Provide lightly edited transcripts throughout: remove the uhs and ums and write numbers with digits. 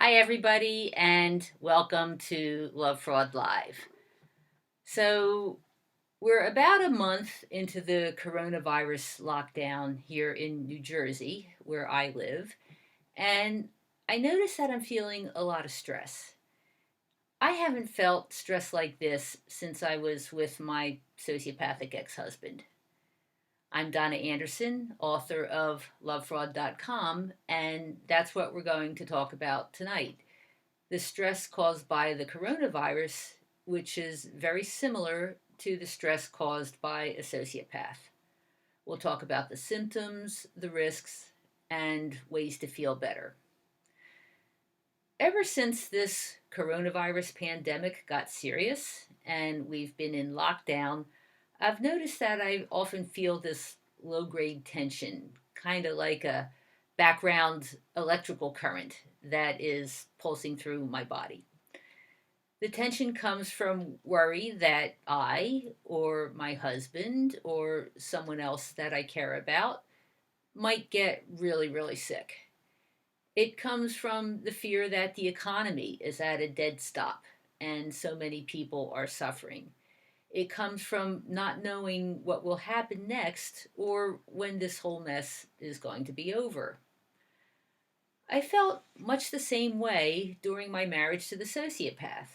Hi, everybody, and welcome to Lovefraud Live. So, we're about a month into the coronavirus lockdown here in New Jersey, where I live, and I notice that I'm feeling a lot of stress. I haven't felt stress like this since I was with my sociopathic ex husband. I'm Donna Andersen, author of Lovefraud.com, and that's what we're going to talk about tonight. The stress caused by the coronavirus, which is very similar to the stress caused by a sociopath. We'll talk about the symptoms, the risks, and ways to feel better. Ever since this coronavirus pandemic got serious and we've been in lockdown, I've noticed that I often feel this low grade tension, kind of like a background electrical current that is pulsing through my body. The tension comes from worry that I, or my husband, or someone else that I care about might get really, really sick. It comes from the fear that the economy is at a dead stop and so many people are suffering. It comes from not knowing what will happen next or when this whole mess is going to be over. I felt much the same way during my marriage to the sociopath.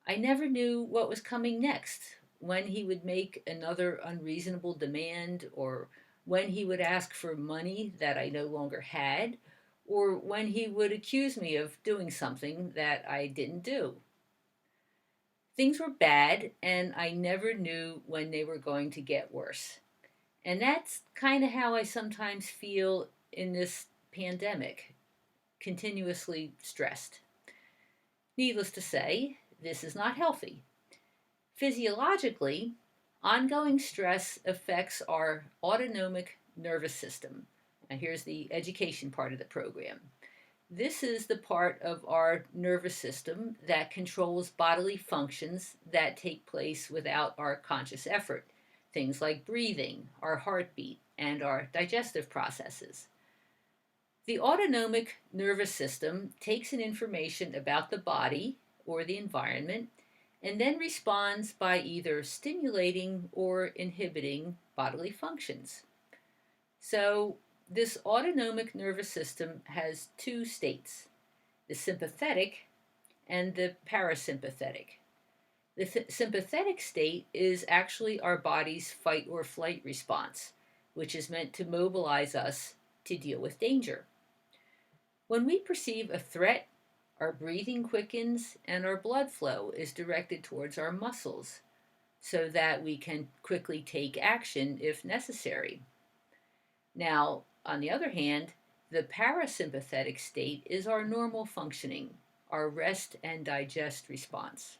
I never knew what was coming next, when he would make another unreasonable demand, or when he would ask for money that I no longer had, or when he would accuse me of doing something that I didn't do. Things were bad, and I never knew when they were going to get worse. And that's kind of how I sometimes feel in this pandemic, continuously stressed. Needless to say, this is not healthy. Physiologically, ongoing stress affects our autonomic nervous system. Now, here's the education part of the program. This is the part of our nervous system that controls bodily functions that take place without our conscious effort. Things like breathing, our heartbeat, and our digestive processes. The autonomic nervous system takes in information about the body or the environment and then responds by either stimulating or inhibiting bodily functions. So, this autonomic nervous system has two states, the sympathetic and the parasympathetic. The sympathetic state is actually our body's fight or flight response, which is meant to mobilize us to deal with danger. When we perceive a threat, our breathing quickens and our blood flow is directed towards our muscles so that we can quickly take action if necessary. Now, on the other hand, the parasympathetic state is our normal functioning, our rest and digest response.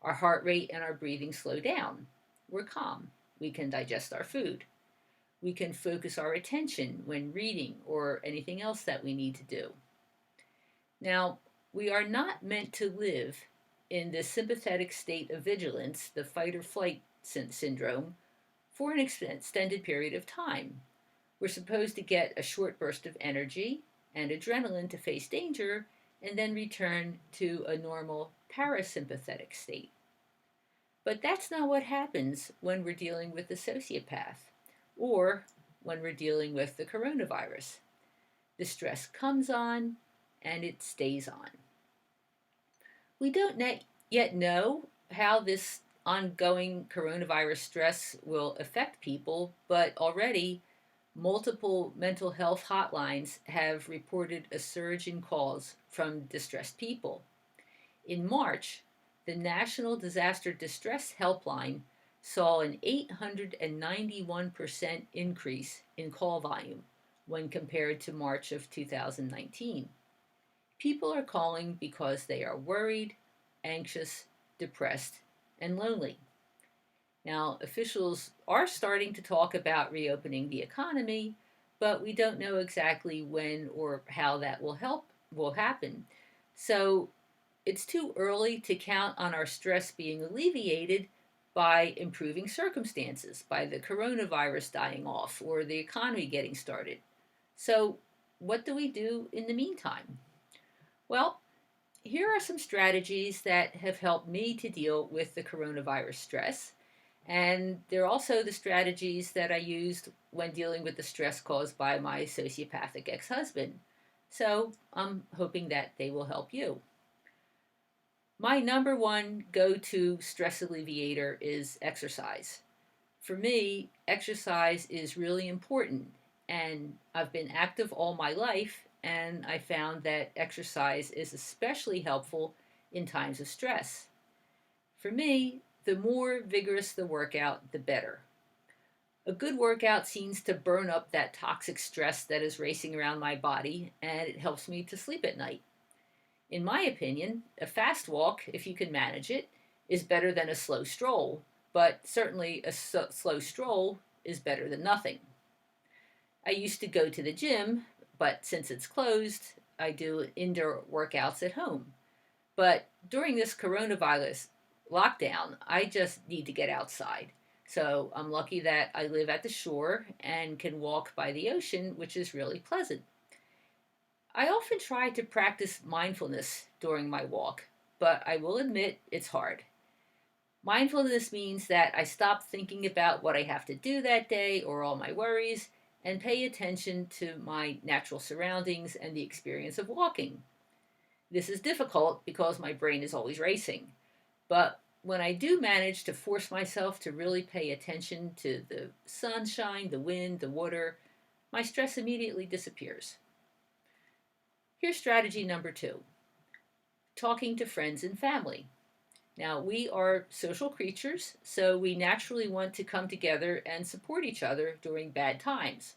Our heart rate and our breathing slow down. We're calm. We can digest our food. We can focus our attention when reading or anything else that we need to do. Now, we are not meant to live in the sympathetic state of vigilance, the fight or flight syndrome, for an extended period of time. We're supposed to get a short burst of energy and adrenaline to face danger and then return to a normal parasympathetic state. But that's not what happens when we're dealing with the sociopath or when we're dealing with the coronavirus. The stress comes on and it stays on. We don't yet know how this ongoing coronavirus stress will affect people, but already multiple mental health hotlines have reported a surge in calls from distressed people. In March, the National Disaster Distress Helpline saw an 891% increase in call volume when compared to March of 2019. People are calling because they are worried, anxious, depressed, and lonely. Now, officials are starting to talk about reopening the economy, but we don't know exactly when or how that will happen. So, it's too early to count on our stress being alleviated by improving circumstances, by the coronavirus dying off or the economy getting started. So, what do we do in the meantime? Well, here are some strategies that have helped me to deal with the coronavirus stress. And they're also the strategies that I used when dealing with the stress caused by my sociopathic ex husband. So I'm hoping that they will help you. My number one go to stress alleviator is exercise. For me, exercise is really important, and I've been active all my life, and I found that exercise is especially helpful in times of stress. For me, the more vigorous the workout, the better. A good workout seems to burn up that toxic stress that is racing around my body, and it helps me to sleep at night. In my opinion, a fast walk, if you can manage it, is better than a slow stroll, but certainly a slow stroll is better than nothing. I used to go to the gym, but since it's closed, I do indoor workouts at home. But during this coronavirus lockdown, I just need to get outside. So I'm lucky that I live at the shore and can walk by the ocean, which is really pleasant. I often try to practice mindfulness during my walk, but I will admit it's hard. Mindfulness means that I stop thinking about what I have to do that day or all my worries and pay attention to my natural surroundings and the experience of walking. This is difficult because my brain is always racing, but when I do manage to force myself to really pay attention to the sunshine, the wind, the water, my stress immediately disappears. Here's strategy number 2: talking to friends and family. Now, we are social creatures, so we naturally want to come together and support each other during bad times.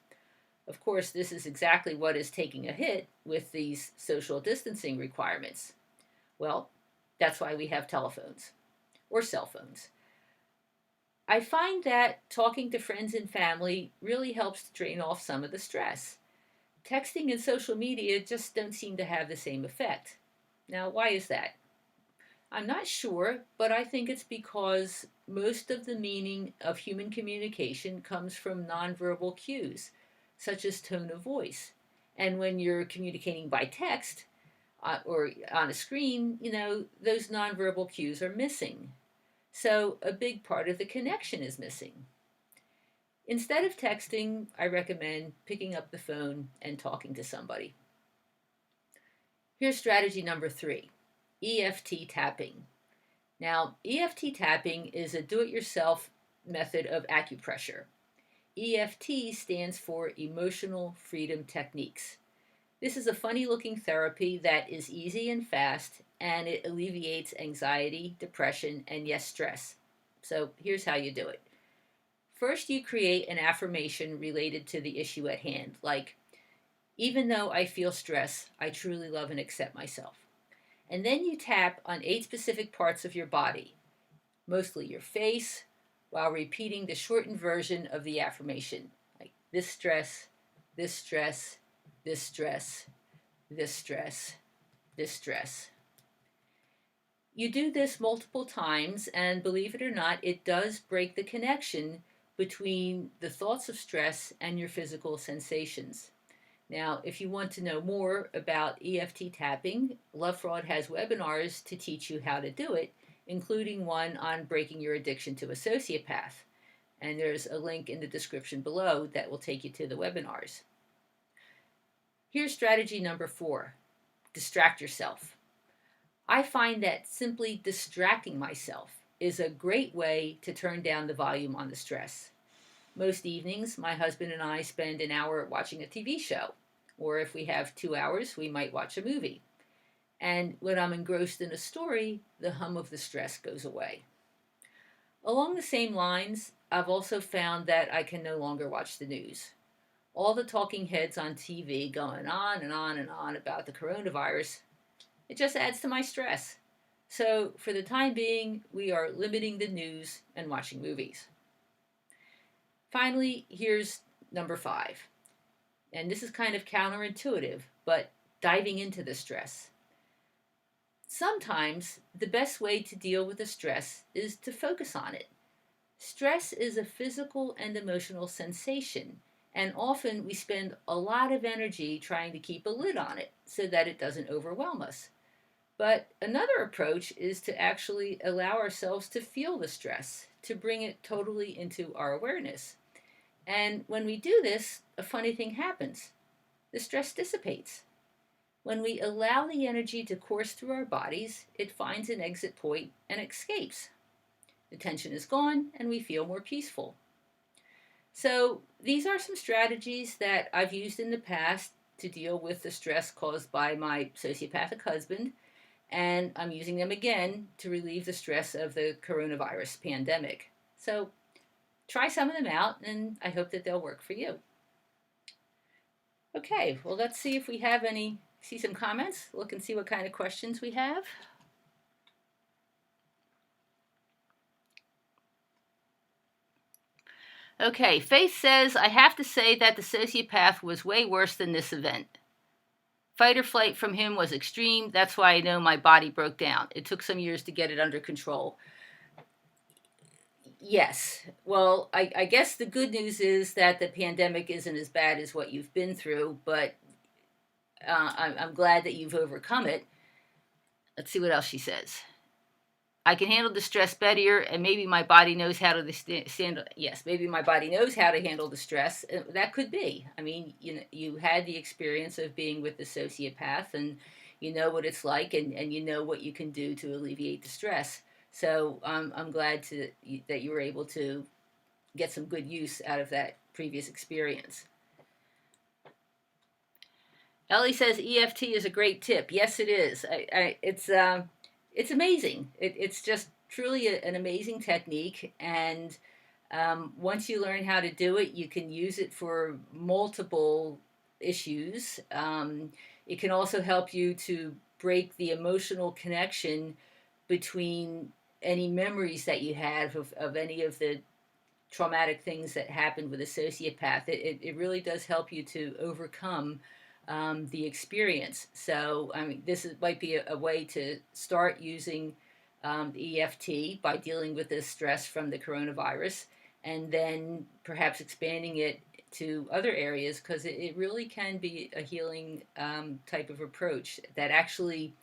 Of course, this is exactly what is taking a hit with these social distancing requirements. Well, that's why we have telephones or cell phones. I find that talking to friends and family really helps to drain off some of the stress. Texting and social media just don't seem to have the same effect. Now, why is that? I'm not sure, but I think it's because most of the meaning of human communication comes from nonverbal cues, such as tone of voice. And when you're communicating by text or on a screen, those nonverbal cues are missing. So a big part of the connection is missing. Instead of texting, I recommend picking up the phone and talking to somebody. Here's strategy number 3: EFT tapping. Now, EFT tapping is a do-it-yourself method of acupressure. EFT stands for Emotional Freedom Techniques. This is a funny-looking therapy that is easy and fast, and it alleviates anxiety, depression, and yes, stress. So here's how you do it. First, you create an affirmation related to the issue at hand, like, even though I feel stress, I truly love and accept myself. And then you tap on 8 specific parts of your body, mostly your face, while repeating the shortened version of the affirmation, like this stress, this stress, this stress, this stress, this stress. You do this multiple times, and believe it or not, it does break the connection between the thoughts of stress and your physical sensations. Now, if you want to know more about EFT tapping, Lovefraud has webinars to teach you how to do it, including one on breaking your addiction to a sociopath. And there's a link in the description below that will take you to the webinars. Here's strategy number 4: distract yourself. I find that simply distracting myself is a great way to turn down the volume on the stress. Most evenings, my husband and I spend an hour watching a TV show, or if we have 2 hours, we might watch a movie. And when I'm engrossed in a story, the hum of the stress goes away. Along the same lines, I've also found that I can no longer watch the news. All the talking heads on TV going on and on and on about the coronavirus, it just adds to my stress. So for the time being, we are limiting the news and watching movies. Finally, here's number 5. And this is kind of counterintuitive, but diving into the stress. Sometimes the best way to deal with the stress is to focus on it. Stress is a physical and emotional sensation, And often we spend a lot of energy trying to keep a lid on it so that it doesn't overwhelm us. But another approach is to actually allow ourselves to feel the stress, to bring it totally into our awareness. And when we do this, a funny thing happens. The stress dissipates. When we allow the energy to course through our bodies, it finds an exit point and escapes. The tension is gone and we feel more peaceful. So, these are some strategies that I've used in the past to deal with the stress caused by my sociopathic husband, and I'm using them again to relieve the stress of the coronavirus pandemic. So, try some of them out, and I hope that they'll work for you. Okay, well, let's see if we have see some comments. Look and see what kind of questions we have. Okay, Faith says, I have to say that the sociopath was way worse than this event. Fight or flight from him was extreme. That's why I know my body broke down. It took some years to get it under control. Yes. Well, I guess the good news is that the pandemic isn't as bad as what you've been through, but I'm glad that you've overcome it. Let's see what else she says. I can handle the stress better, and maybe my body knows how to stand. Yes, maybe my body knows how to handle the stress. That could be. I mean, you had the experience of being with the sociopath, and you know what it's like, and you know what you can do to alleviate the stress. So I'm glad that you were able to get some good use out of that previous experience. Ellie says EFT is a great tip. Yes, it is. It's amazing. It's just truly an amazing technique, and once you learn how to do it, you can use it for multiple issues. It can also help you to break the emotional connection between any memories that you have of any of the traumatic things that happened with a sociopath. It really does help you to overcome the experience. So, I mean, might be a way to start using the EFT by dealing with the stress from the coronavirus, and then perhaps expanding it to other areas, because it really can be a healing type of approach that actually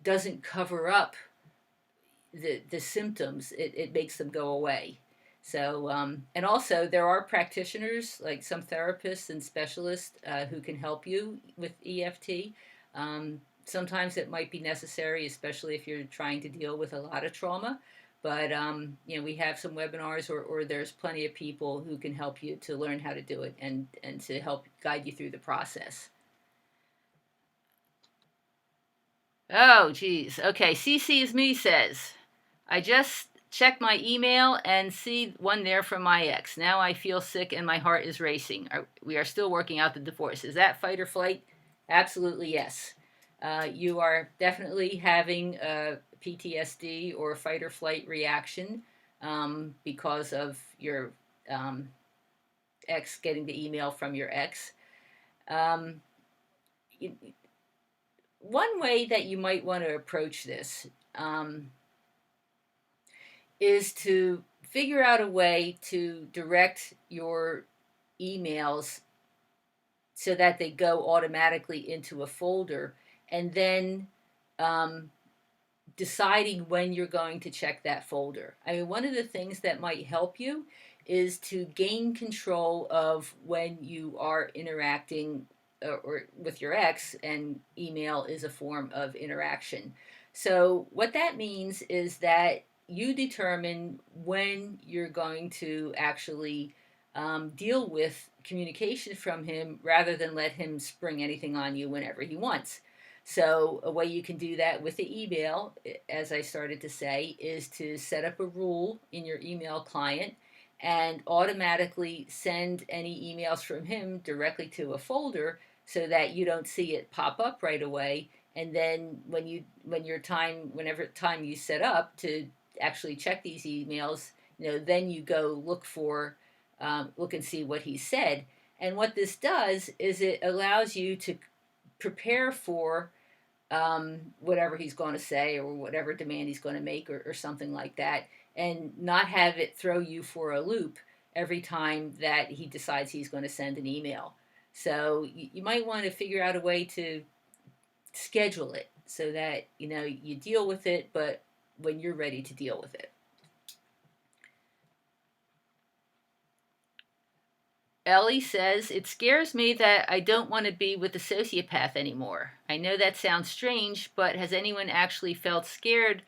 doesn't cover up the symptoms. It makes them go away. So, and also there are practitioners, like some therapists and specialists, who can help you with EFT. Sometimes it might be necessary, especially if you're trying to deal with a lot of trauma. But, we have some webinars, or there's plenty of people who can help you to learn how to do it, and to help guide you through the process. Oh, geez. Okay, CC is me says, I just check my email and see one there from my ex. Now I feel sick and my heart is racing. We are still working out the divorce. Is that fight or flight? Absolutely yes. You are definitely having a PTSD or fight or flight reaction because of your ex, getting the email from your ex. One way that you might want to approach this is to figure out a way to direct your emails so that they go automatically into a folder, and then deciding when you're going to check that folder. I mean, one of the things that might help you is to gain control of when you are interacting or with your ex, and email is a form of interaction. So what that means is that you determine when you're going to actually deal with communication from him, rather than let him spring anything on you whenever he wants. So a way you can do that with the email, as I started to say, is to set up a rule in your email client and automatically send any emails from him directly to a folder, so that you don't see it pop up right away. And then whenever time you set up to actually check these emails, then you go look and see what he said. And what this does is it allows you to prepare for whatever he's going to say, or whatever demand he's going to make, or something like that, and not have it throw you for a loop. every time that he decides he's going to send an email. So you might want to figure out a way to schedule it so that you deal with it, but when you're ready to deal with it. Ellie says, it scares me that I don't want to be with a sociopath anymore. I know that sounds strange, but has anyone actually felt scared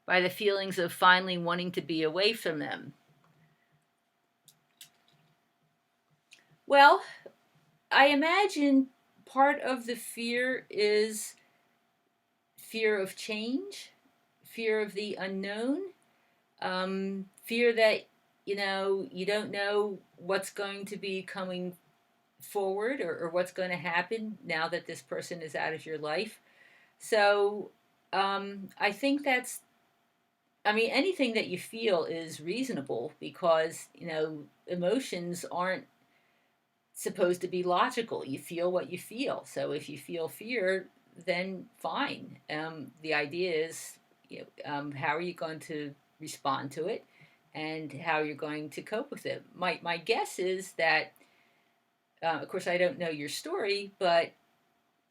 by the feelings of finally wanting to be away from them? Well, I imagine part of the fear is fear of change, fear of the unknown, fear that you don't know what's going to be coming forward, or what's going to happen now that this person is out of your life. So I think anything that you feel is reasonable, because emotions aren't supposed to be logical. You feel what you feel. So if you feel fear, then fine. The idea is, how are you going to respond to it, and how you're going to cope with it. My guess is that, of course, I don't know your story, but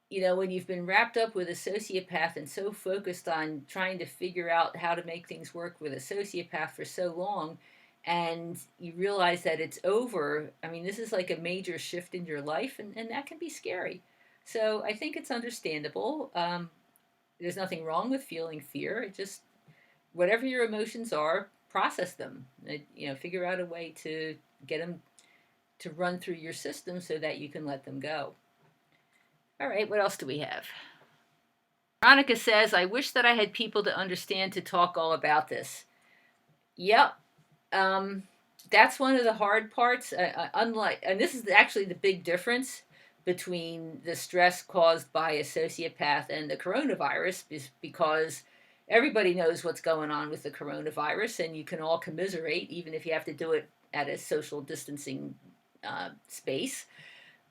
when you've been wrapped up with a sociopath and so focused on trying to figure out how to make things work with a sociopath for so long, and you realize that it's over, this is like a major shift in your life, and that can be scary. So I think it's understandable. There's nothing wrong with feeling fear. It just, whatever your emotions are, process them. Figure out a way to get them to run through your system so that you can let them go. All right, what else do we have? Veronica says, I wish that I had people to understand to talk all about this. Yep. That's one of the hard parts. And this is actually the big difference between the stress caused by a sociopath and the coronavirus, is because everybody knows what's going on with the coronavirus, and you can all commiserate, even if you have to do it at a social distancing space.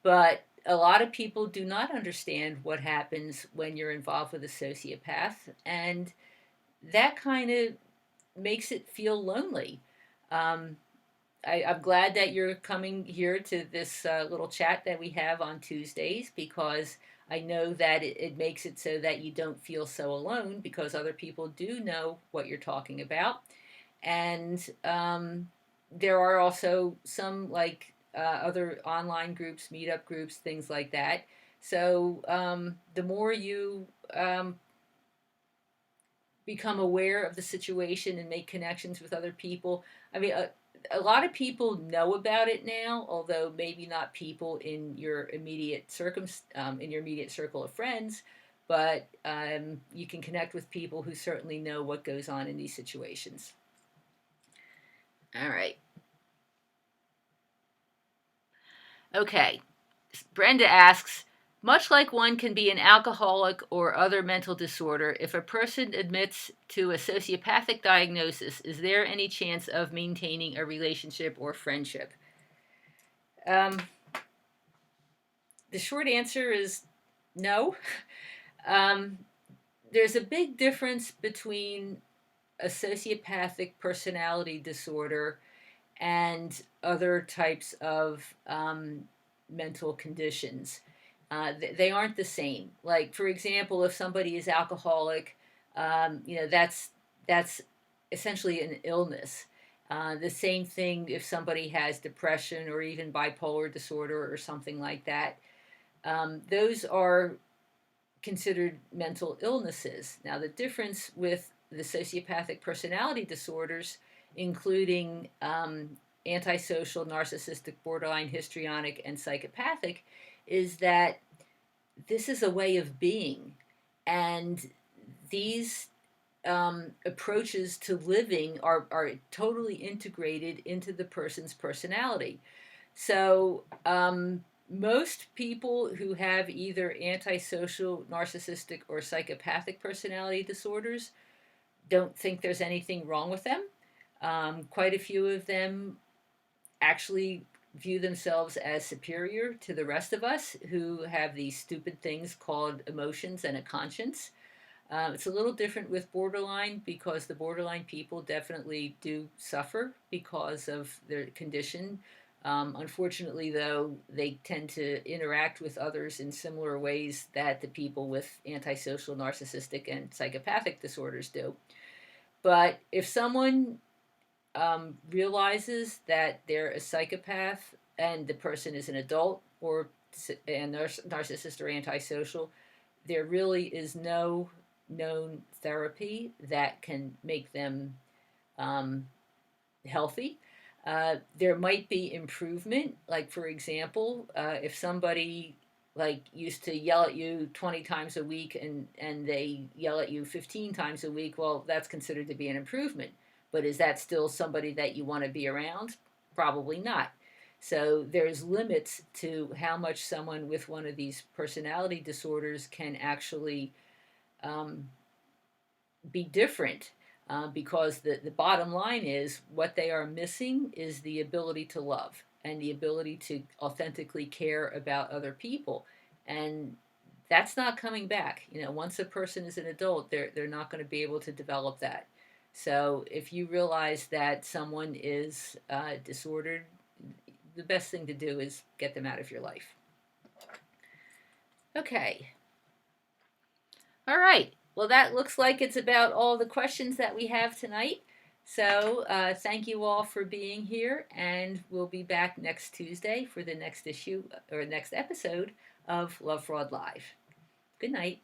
But a lot of people do not understand what happens when you're involved with a sociopath, and that kind of makes it feel lonely. I'm glad that you're coming here to this little chat that we have on Tuesdays, because I know that it makes it so that you don't feel so alone, because other people do know what you're talking about. And there are also some other online groups, meetup groups, things like that. So the more you become aware of the situation and make connections with other people. A lot of people know about it now, although maybe not people in your immediate in your immediate circle of friends. But you can connect with people who certainly know what goes on in these situations. All right. Okay. Brenda asks, much like one can be an alcoholic or other mental disorder, if a person admits to a sociopathic diagnosis, is there any chance of maintaining a relationship or friendship? The short answer is no. There's a big difference between a sociopathic personality disorder and other types of mental conditions. They aren't the same. Like, for example, if somebody is alcoholic, that's essentially an illness. The same thing if somebody has depression or even bipolar disorder or something like that. Those are considered mental illnesses. Now, the difference with the sociopathic personality disorders, including antisocial, narcissistic, borderline, histrionic, and psychopathic, is that this is a way of being, and these approaches to living are totally integrated into the person's personality. So most people who have either antisocial, narcissistic, or psychopathic personality disorders don't think there's anything wrong with them. Quite a few of them actually view themselves as superior to the rest of us who have these stupid things called emotions and a conscience. It's a little different with borderline because the borderline people definitely do suffer because of their condition. Unfortunately, though, they tend to interact with others in similar ways that the people with antisocial, narcissistic, and psychopathic disorders do. But if someone realizes that they're a psychopath and the person is an adult or a narcissist or antisocial, there really is no known therapy that can make them um, healthy. There might be improvement, like for example, if somebody like used to yell at you 20 times a week and they yell at you 15 times a week, well, that's considered to be an improvement. But is that still somebody that you want to be around? Probably not. So there's limits to how much someone with one of these personality disorders can actually um, be different, because the bottom line is what they are missing is the ability to love and the ability to authentically care about other people. And that's not coming back. Once a person is an adult, they're not going to be able to develop that. So if you realize that someone is disordered, the best thing to do is get them out of your life. Okay. All right. Well, that looks like it's about all the questions that we have tonight. So thank you all for being here, and we'll be back next Tuesday for the next issue or next episode of Lovefraud Live. Good night.